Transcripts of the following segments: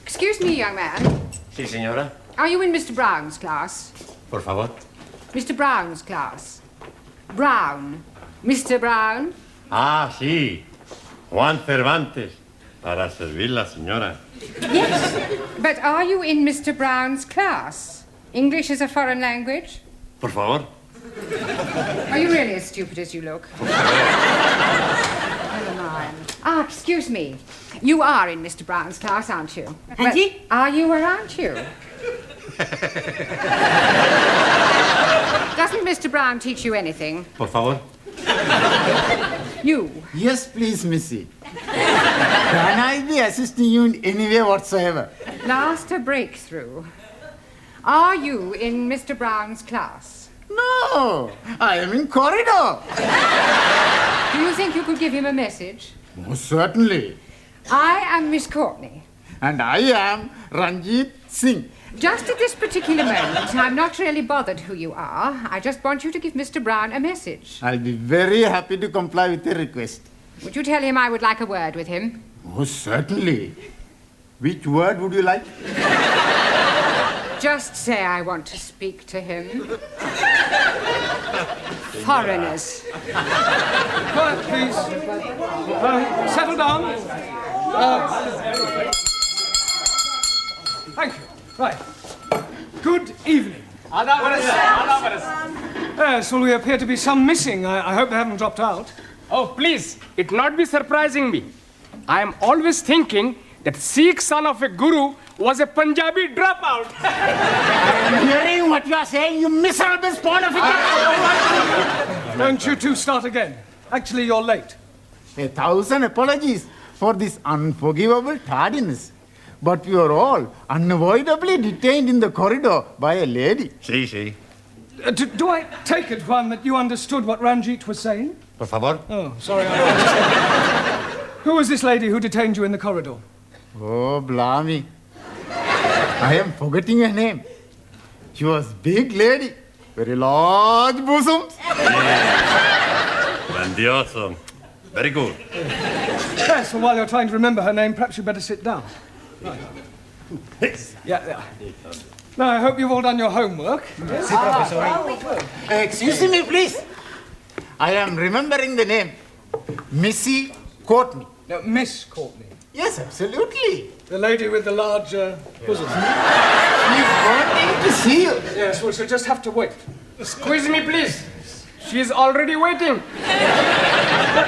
Excuse me, young man. Sí, señora. Are you in Mr. Brown's class? Por favor. Mr. Brown's class. Brown. Mr. Brown? Ah, sí. Juan Cervantes. Para servirla, señora. Yes. But are you in Mr. Brown's class? English is a foreign language? Por favor. Are you really as stupid as you look? Never mind. Ah, excuse me. You are in Mr. Brown's class, aren't you? Auntie? Are you or aren't you? Doesn't Mr. Brown teach you anything? Por favor. You? Yes, please, Missy. Can I be assisting you in any way whatsoever? Last a breakthrough. Are you in Mr. Brown's class? No, I am in corridor. Do you think you could give him a message? Most certainly. I am Miss Courtney. And I am Ranjit Singh. Just at this particular moment, I'm not really bothered who you are. I just want you to give Mr. Brown a message. I'll be very happy to comply with your request. Would you tell him I would like a word with him? Most certainly. Which word would you like? Just say I want to speak to him. Foreigners. Quiet, please. Settle down. Thank you. Right. Good evening. Yes, well, we appear to be some missing. I hope they haven't dropped out. Oh, please, it not be surprising me. I am always thinking that Sikh son of a guru was a Punjabi dropout. I'm hearing what you are saying, you miserable spawn of a... Don't you two start again. Actually, you're late. 1,000 apologies for this unforgivable tardiness. But we are all unavoidably detained in the corridor by a lady. Sí, sí. Do I take it, Juan, that you understood what Ranjit was saying? Por favor. Oh, sorry. Who was this lady who detained you in the corridor? Oh, blimey. I am forgetting her name. She was big lady, very large bosoms. Grandioso. Very good. Yes, well, while you're trying to remember her name, perhaps you'd better sit down. Right. Yeah. Now, I hope you've all done your homework. Yes? Excuse me, please. I am remembering the name. Missy Courtney. No, Miss Courtney. Yes, absolutely. The lady with the large bosom. She's wanting to see you. Yes, well, she'll just have to wait. Squeeze me, please. She is already waiting.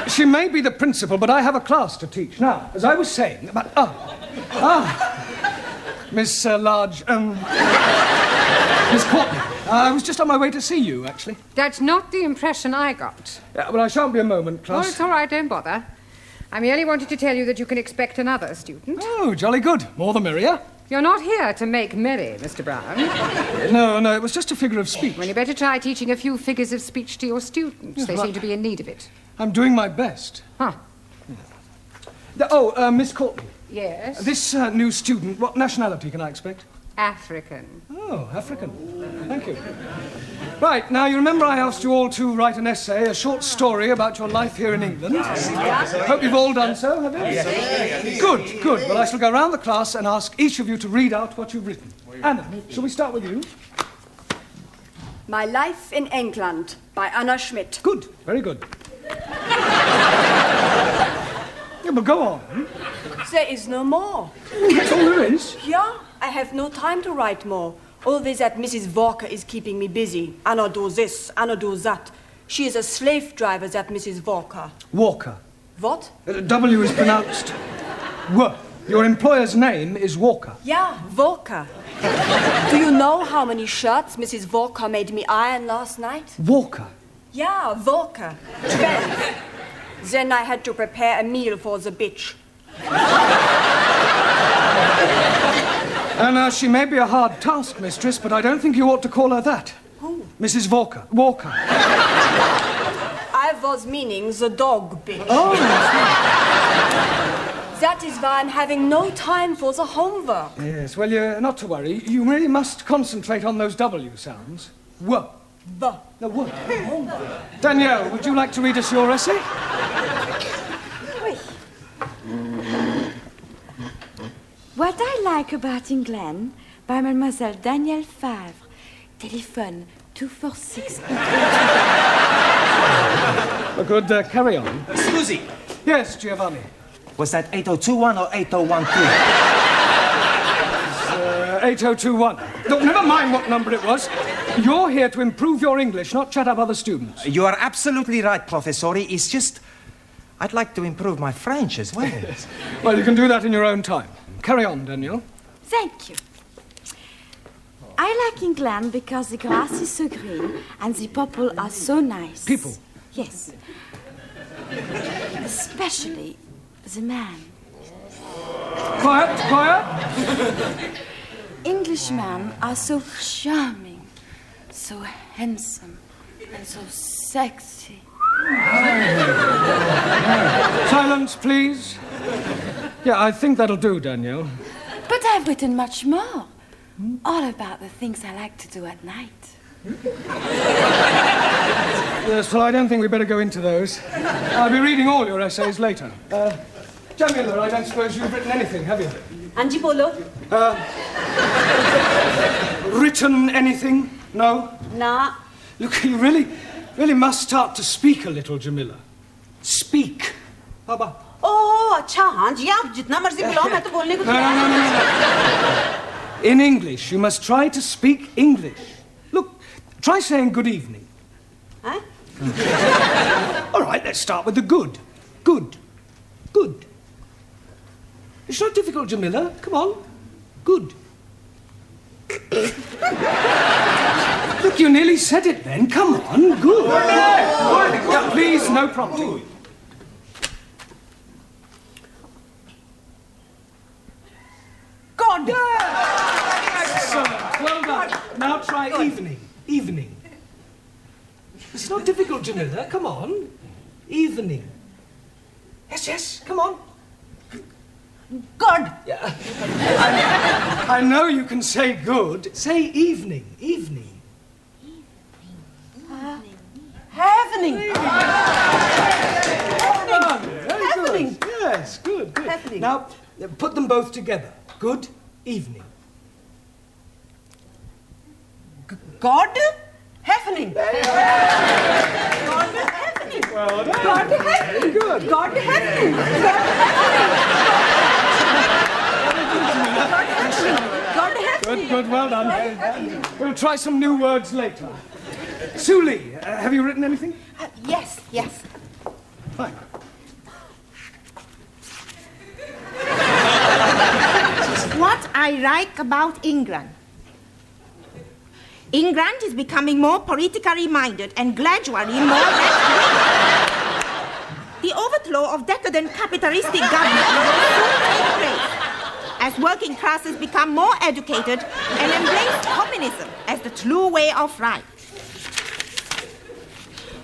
She may be the principal, but I have a class to teach. Now, as I was saying about... Miss Miss Courtney. I was just on my way to see you, actually. That's not the impression I got. Yeah, well, I shan't be a moment, Oh, class. it's all right, don't bother. I merely wanted to tell you that you can expect another student. Oh, jolly good. More the merrier. You're not here to make merry, Mr. Brown. No, it was just a figure of speech. Well, you better try teaching a few figures of speech to your students. Yes, They well, seem to be in need of it. I'm doing my best. Huh. Miss Courtney. Yes? This new student, what nationality can I expect? African. Oh, African. Thank you. Right, now you remember I asked you all to write an essay, a short story about your life here in England. Hope you've all done so, have you? Yes. Good. Well, I shall go round the class and ask each of you to read out what you've written. Anna, shall we start with you? My Life in England by Anna Schmidt. Good, very good. Yeah, but go on. There is no more. That's all there is. Yeah, I have no time to write more. Always that Mrs. Walker is keeping me busy. Anna do this, Anna do that. She is a slave driver, that Mrs. Walker. Walker. What? W is pronounced W. Your employer's name is Walker. Yeah, Walker. Do you know how many shirts Mrs. Walker made me iron last night? Walker? Yeah, Walker. 12. Then I had to prepare a meal for the bitch. And she may be a hard task, mistress, but I don't think you ought to call her that. Who? Mrs. Walker. Walker. I was meaning the dog bit. Oh, That is why I'm having no time for the homework. yes. Well, you're not to worry. You really must concentrate on those W sounds. W. The. No, what? Danielle, would you like to read us your essay? What I like about England by Mademoiselle Danielle Favre. Telephone 246. Good, carry on. Scusi, Yes, Giovanni. was that 8021 or 8012? 8021. Look, never mind what number it was. You're here to improve your English, not chat up other students. You are absolutely right, Professori. It's just, I'd like to improve my French as well. Well, you can do that in your own time. Carry on, Daniel. Thank you. I like England because the grass is so green and the people are so nice. People? Yes. Especially the man. Quiet, quiet. Englishmen are so charming, so handsome, and so sexy. Silence, please. Yeah, I think that'll do, Danielle. But I've written much more. All about the things I like to do at night. Yes, well, I don't think we better go into those. I'll be reading all your essays later. Jamila, I don't suppose you've written anything, have you? Angie Polo? Written anything? No? Nah. Look, you really must start to speak a little, Jamila. Speak. How about? ओह अच्छा हाँ जी आप जितना मर्जी बुलाओ मैं तो बोलने को No. In English, you must try to speak English. Look, try saying good evening. हैं? All right, let's start with the good. Good. Good. It's not difficult, Jamila. Come on. Good. Look, you nearly said it then. Come on. Good. Yeah, please, no prompting. God. Excellent. Well done. Now try evening. Evening. It's not difficult, Jamila. Come on. Evening. Yes. Come on. God. Yeah. I know you can say good. Say evening. Evening. Happening. Very Happening. good. Yes, good. Happening. Now, put them both together. Good evening. God. Happening. God happening. Well done. God happening. Good. God happening. God happening. Good, well done. We'll try some new words later. Suli, have you written anything? Yes. Fine. What I like about England. England is becoming more politically minded and gradually more rational. The overthrow of decadent capitalistic government will soon take place as working classes become more educated and embrace communism as the true way of life.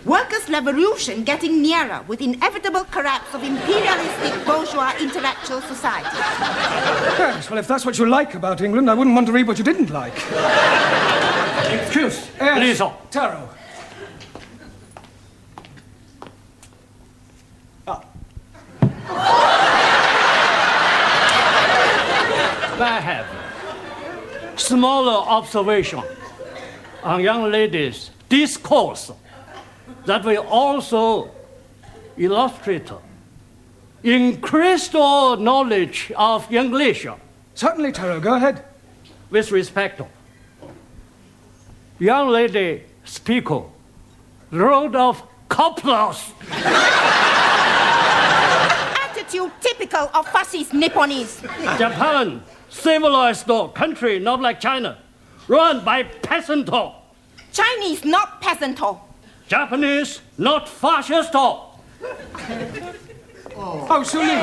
Workers' revolution getting nearer with inevitable collapse of imperialistic bourgeois intellectual society. Yes, well, if that's what you like about England, I wouldn't want to read what you didn't like. Excuse, Yes, please. Taro. I have smaller observation on young ladies' discourse that will also illustrate increased knowledge of English. Certainly, Taro, go ahead. With respect, young lady speaker, road of couplers. Attitude typical of fascist Nipponese. Japan, civilized country, not like China, run by peasant. Chinese not peasant. Japanese, not fascist. Oh, Suli,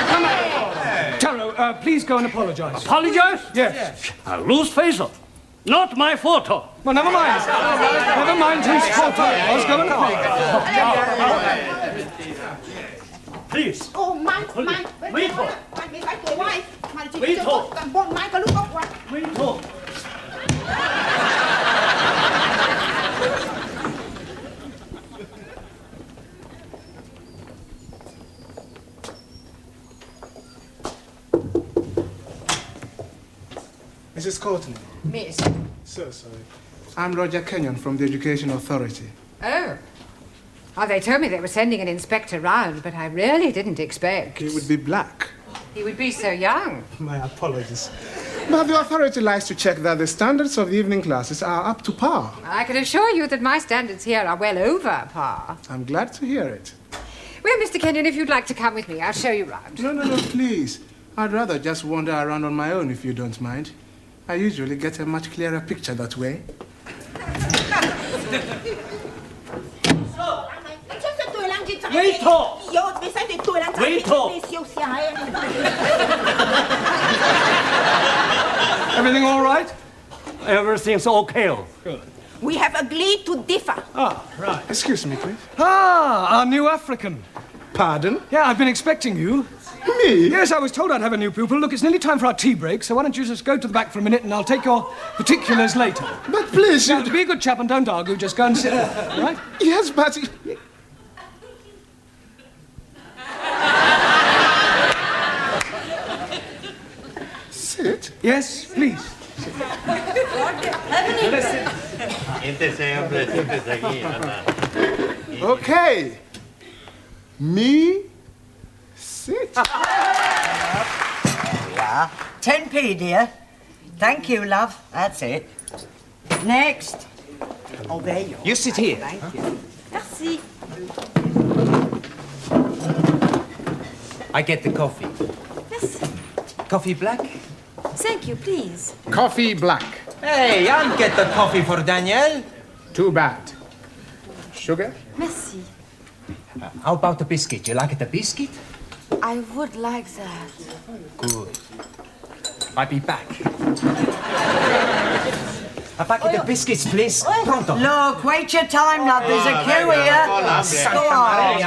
come on. Taro, please go and apologise. Apologise? Yes. I'll lose face off. Not my photo. Well, never mind. Never mind whose photo it was. Go and apologise. Please. Oh, Mike. Wait for. Wait for. Mrs. Courtney. Miss. So sorry. I'm Roger Kenyon from the Education Authority. Oh. Oh, they told me they were sending an inspector round, but I really didn't expect. He would be black. He would be so young. My apologies. But the authority likes to check that the standards of the evening classes are up to par. I can assure you that my standards here are well over par. I'm glad to hear it. Well, Mr. Kenyon, if you'd like to come with me, I'll show you round. No, please. I'd rather just wander around on my own if you don't mind. I usually get a much clearer picture that way. Wait Everything all right? Everything's okay. Good. We have agreed to differ. Ah, right. Excuse me, please. Ah, our new African. Pardon? Yeah, I've been expecting you. Me? Yes, I was told I'd have a new pupil. Look, it's nearly time for our tea break, so why don't you just go to the back for a minute and I'll take your particulars later. But please... Now, to be a good chap and don't argue, just go and sit there, all right? Yes, but... Sit? Yes, please. Okay. Me... Sit. Yeah. 10p, dear. Thank you, love. That's it. Next. Oh, there you are. You sit here. Thank you. Merci. I get the coffee. Yes. Coffee black? Thank you, please. Coffee black. Hey, I'll get the coffee for Danielle. Too bad. Sugar? Merci. How about the biscuit? You like the biscuit? I would like that. Good. I'll be back. A packet of biscuits, please. Pronto. Look, wait your time, love. There's a queue here. Go on.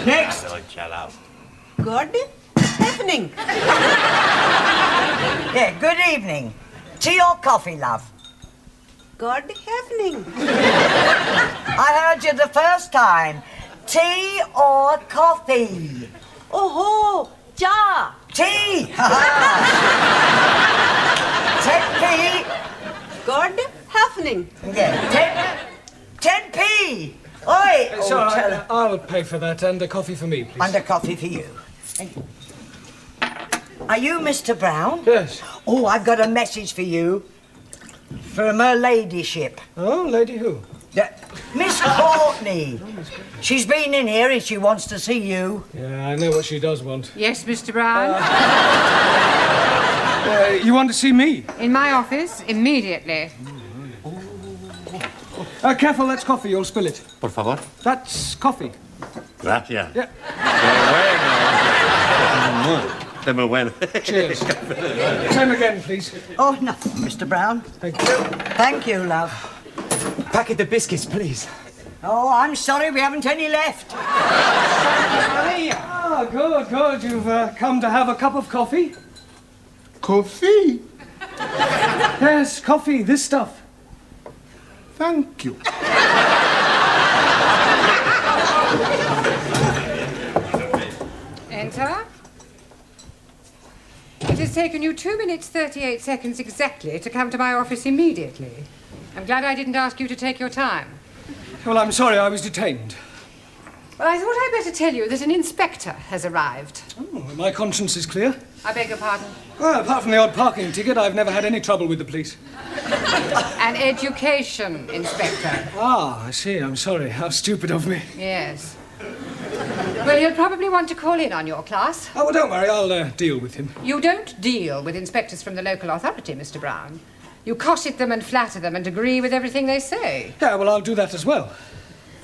Next. Good evening. Yeah, good evening. Tea or coffee, love? Good evening. I heard you the first time. Tea or coffee? Oh, ja. Tea! 10p. Good evening. Yeah, 10p. Oi! It's all right. I'll pay for that and a coffee for me, please. And a coffee for you. Are you Mr. Brown? Yes. Oh, I've got a message for you. From her ladyship. Oh, lady who? Miss Courtney. She's been in here and she wants to see you. Yeah, I know what she does want. Yes, Mr. Brown? You want to see me? In my office, immediately. Careful, that's coffee. You'll spill it. Por favor. That's coffee. Gracias. Yeah. De muy bueno. Cheers. Same again, please. Oh, nothing, Mr. Brown. Thank you. Thank you, love. Packet of biscuits, please. Oh, I'm sorry, we haven't any left. Ah, good, good. You've come to have a cup of coffee? Coffee? Yes, coffee, this stuff. Thank you. Enter. It has taken you 2 minutes 38 seconds exactly to come to my office immediately. I'm glad I didn't ask you to take your time. Well, I'm sorry, I was detained. Well, I thought I'd better tell you that an inspector has arrived. Oh, my conscience is clear. I beg your pardon? Well, apart from the odd parking ticket, I've never had any trouble with the police. An education inspector. Ah, I see. I'm sorry. How stupid of me. Yes. Well, he'll probably want to call in on your class. Oh, well, don't worry. I'll deal with him. You don't deal with inspectors from the local authority, Mr. Brown. You cosset them and flatter them and agree with everything they say. Yeah, well, I'll do that as well.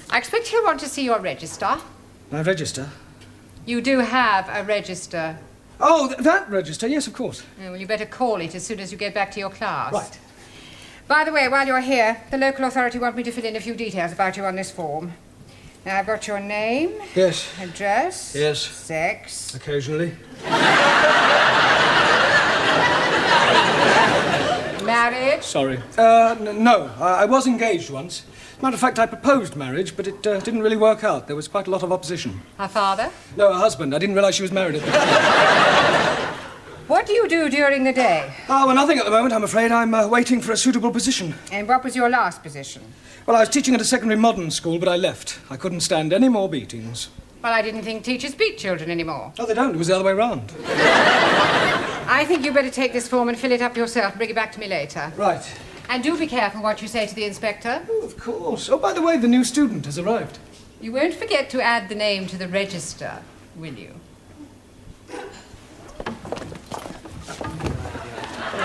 I expect he'll want to see your register. My register? You do have a register. Oh, that register, yes, of course. Well, you better call it as soon as you get back to your class. Right. By the way, while you're here, the local authority want me to fill in a few details about you on this form. Now, I've got your name. Yes. Address. Yes. Sex. Occasionally. Married. Sorry. No, I was engaged once. Matter of fact, I proposed marriage, but it didn't really work out. There was quite a lot of opposition. Her father? No, her husband. I didn't realise she was married at the time. What do you do during the day? Oh, well, nothing at the moment, I'm afraid. I'm waiting for a suitable position. And what was your last position? Well, I was teaching at a secondary modern school, but I left. I couldn't stand any more beatings. Well, I didn't think teachers beat children anymore. Oh, they don't. It was the other way round. I think you better take this form and fill it up yourself and bring it back to me later. Right. And do be careful what you say to the inspector. Oh, of course. Oh, by the way, the new student has arrived. You won't forget to add the name to the register, will you?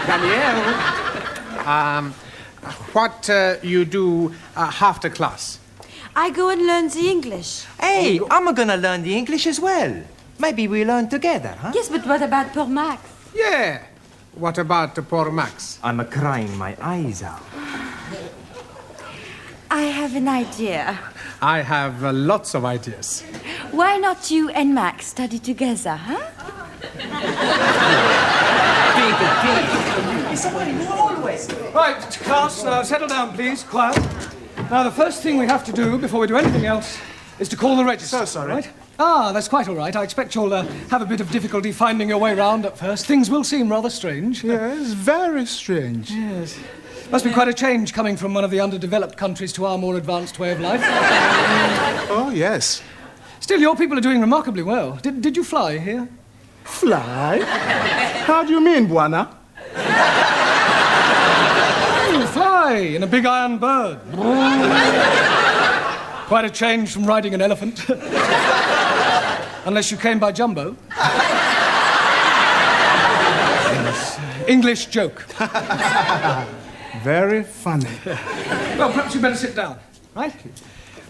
Danielle, what you do after class? I go and learn the English. Hey, I'm gonna learn the English as well. Maybe we learn together, huh? Yes, but what about poor Max? Yeah. What about poor Max? I'm crying my eyes out. I have an idea. I have lots of ideas. Why not you and Max study together, huh? Right, class, now settle down, please. Quiet. Now, the first thing we have to do before we do anything else is to call the register. So sorry. Right? Ah, that's quite all right. I expect you'll have a bit of difficulty finding your way round at first. Things will seem rather strange. Yes, very strange. Yes. Must be quite a change coming from one of the underdeveloped countries to our more advanced way of life. Oh, yes. Still, your people are doing remarkably well. Did you fly here? Fly? How do you mean, Buana? Fly in a big iron bird. Quite a change from riding an elephant. Unless you came by jumbo. English joke. Very funny. Well, perhaps you better sit down, right?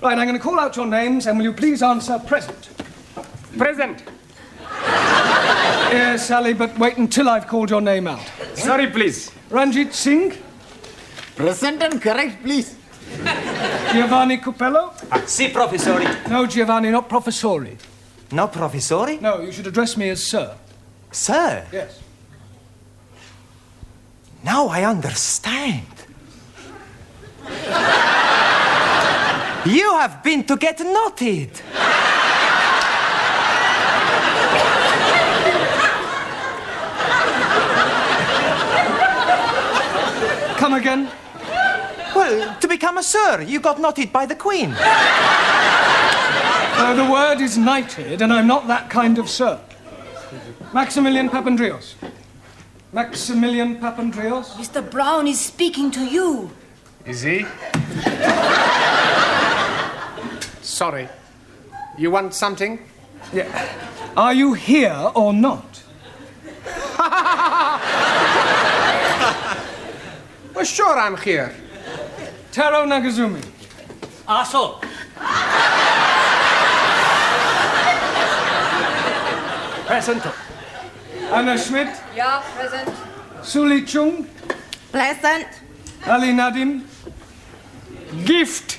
Right, I'm going to call out your names, and will you please answer present? Present. Yes, Sally, but wait until I've called your name out. Sorry, please. Ranjit Singh? Present and correct, please. Giovanni Cupello? Si, professori. No, Giovanni, not professori. No, professori? No, you should address me as sir. Sir? Yes. Now I understand. You have been to get knotted. Come again? Well, to become a sir, you got knotted by the Queen. The word is knighted, and I'm not that kind of sir. Maximilian Papandreou. Maximilian Papandreou? Mr. Brown is speaking to you. Is he? Sorry. You want something? Yeah. Are you here or not? Well, sure I'm here. Taro Nagazumi. Aso. Present. Anna Schmidt. Yeah, present. Suli Chung. Present. Ali Nadim. Gift.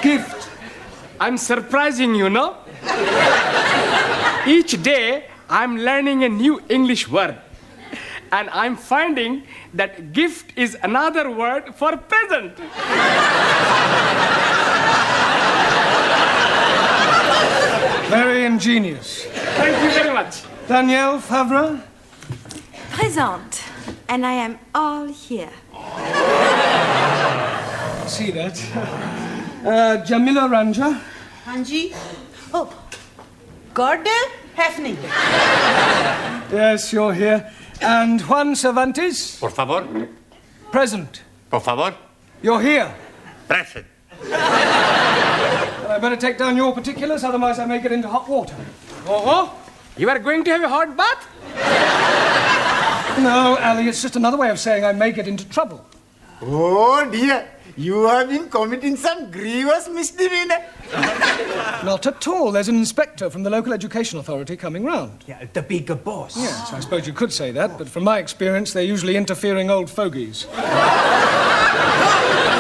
Gift. I'm surprising you, no? Each day, I'm learning a new English word. And I'm finding that gift is another word for present. Very ingenious. Thank you very much. Danielle Favre. Present. And I am all here. See that. Jamila Ranja. Hanji? Oh, Gordon Hefning. Yes, you're here. And Juan Cervantes. Por favor. Present. Por favor. You're here. Present. I better take down your particulars, otherwise I may get into hot water. Oh, you are going to have a hot bath? No, Ali, it's just another way of saying I may get into trouble. Oh dear, you have been committing some grievous misdemeanor. Not at all. There's an inspector from the local education authority coming round. Yeah, the bigger boss. Yes, I suppose you could say that, but from my experience, they're usually interfering old fogies.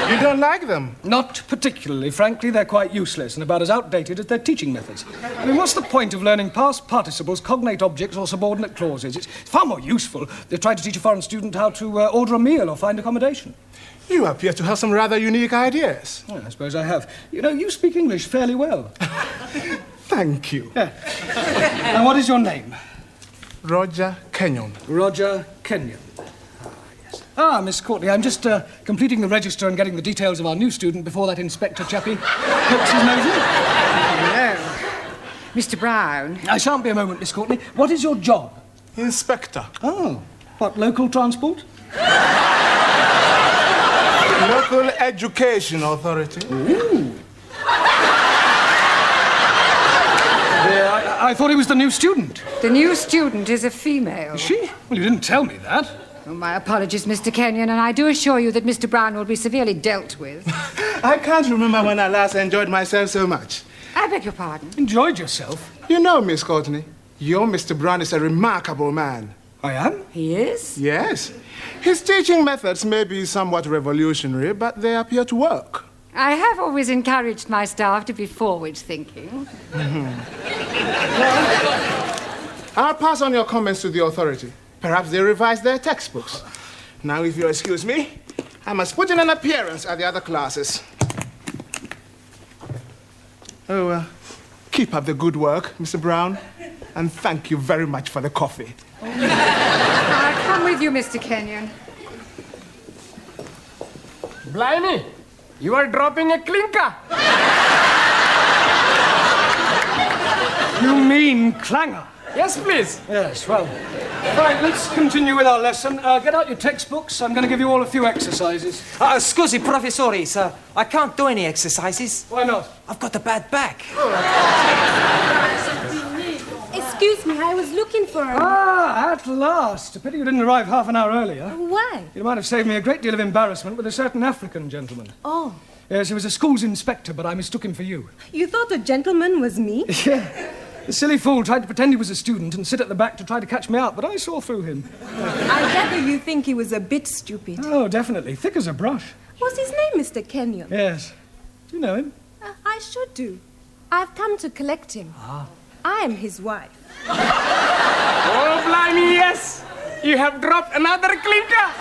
You don't like them? Not particularly. Frankly, they're quite useless and about as outdated as their teaching methods. I mean, what's the point of learning past participles, cognate objects, or subordinate clauses? It's far more useful if they try to teach a foreign student how to order a meal or find accommodation. You appear to have some rather unique ideas. Yeah, I suppose I have. You know, you speak English fairly well. Thank you. Yeah. And what is your name? Roger Kenyon. Roger Kenyon. Miss Courtney, I'm just completing the register and getting the details of our new student before that inspector chappie pokes his nose in. Hello. Mr. Brown. I shan't be a moment, Miss Courtney. What is your job? Inspector. Oh, what, local transport? Local Education Authority. Ooh. I thought he was the new student. The new student is a female. Is she? Well, you didn't tell me that. Oh, my apologies, Mr. Kenyon, and I do assure you that Mr. Brown will be severely dealt with. I can't remember when I last enjoyed myself so much. I beg your pardon? Enjoyed yourself? You know, Miss Courtney, your Mr. Brown is a remarkable man. I am? He is? Yes. His teaching methods may be somewhat revolutionary, but they appear to work. I have always encouraged my staff to be forward-thinking. I'll pass on your comments to the authority. Perhaps they revise their textbooks. Now, if you'll excuse me, I must put in an appearance at the other classes. Keep up the good work, Mr. Brown, and thank you very much for the coffee. I'll come with you, Mr. Kenyon. Blimey, you are dropping a clinker. You mean clanger? Yes, please. Yes, well. Right, let's continue with our lesson. Get out your textbooks. I'm going to give you all a few exercises. Scusi, professore, sir. I can't do any exercises. Why not? I've got a bad back. Excuse me, I was looking for her. At last. A pity you didn't arrive half an hour earlier. Why? You might have saved me a great deal of embarrassment with a certain African gentleman. Oh. Yes, he was a school's inspector, but I mistook him for you. You thought a gentleman was me? Yeah. The silly fool tried to pretend he was a student and sit at the back to try to catch me out, but I saw through him. I gather you think he was a bit stupid. Oh, definitely. Thick as a brush. What's his name, Mr. Kenyon? Yes. Do you know him? I should do. I've come to collect him. I am his wife. Oh, blimey, yes. You have dropped another clinker.